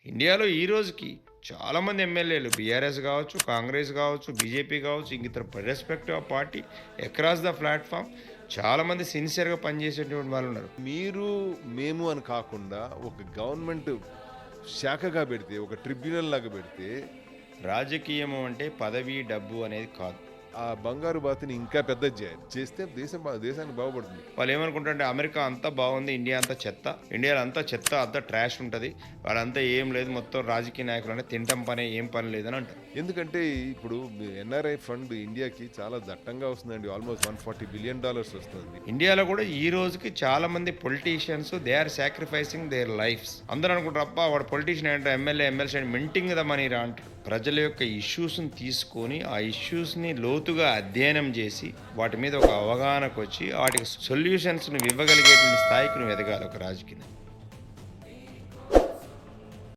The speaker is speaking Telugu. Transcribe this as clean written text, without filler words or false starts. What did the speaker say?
ఇండియాలో ఈ రోజుకి చాలామంది ఎమ్మెల్యేలు బీఆర్ఎస్ కావచ్చు, కాంగ్రెస్ కావచ్చు, బీజేపీ కావచ్చు, ఇంక ఇతర respective of party across the platform చాలామంది సిన్సియర్గా పనిచేసేటువంటి వాళ్ళు ఉన్నారు. మీరు మేము అని కాకుండా ఒక గవర్నమెంట్ శాఖగా పెడితే, ఒక ట్రిబ్యునల్ లాగా పెడితే రాజకీయము అంటే పదవి డబ్బు అనేది కాదు. ఆ బంగారు బాతిని ఇంకా పెద్ద చేస్తే దేశానికి బాగుపడుతుంది. వాళ్ళు ఏమనుకుంటారంటే అమెరికా అంతా బాగుంది, ఇండియా అంతా చెత్త, ఇండియాలో అంతా చెత్త, అంతా ట్రాష్ ఉంటుంది, వాళ్ళంతా ఏం లేదు, మొత్తం రాజకీయ నాయకులు అంటే తింటం పని ఏం పని లేదని అంటారు. ఎందుకంటే ఇప్పుడు ఎన్ఆర్ఐ ఫండ్ ఇండియాకి చాలా దట్టంగా వస్తుందండి. ఆల్మోస్ట్ $140 బిలియన్ వస్తుంది. ఇండియాలో కూడా ఈ రోజుకి చాలా మంది politicians they are sacrificing their lives. అందరూ అనుకుంటారు అబ్బా వాడు పొలిటీషియన్ అంటే ఎమ్మెల్సీ మింటింగ్ ద మనీ రా అంటారు. ప్రజల యొక్క ఇష్యూస్ని తీసుకొని ఆ ఇష్యూస్ని లోతుగా అధ్యయనం చేసి వాటి మీద ఒక అవగాహనకు వచ్చి వాటికి సొల్యూషన్స్ని ఇవ్వగలిగేటువంటి స్థాయికి నువ్వు ఎదగాలి ఒక రాజకీయ.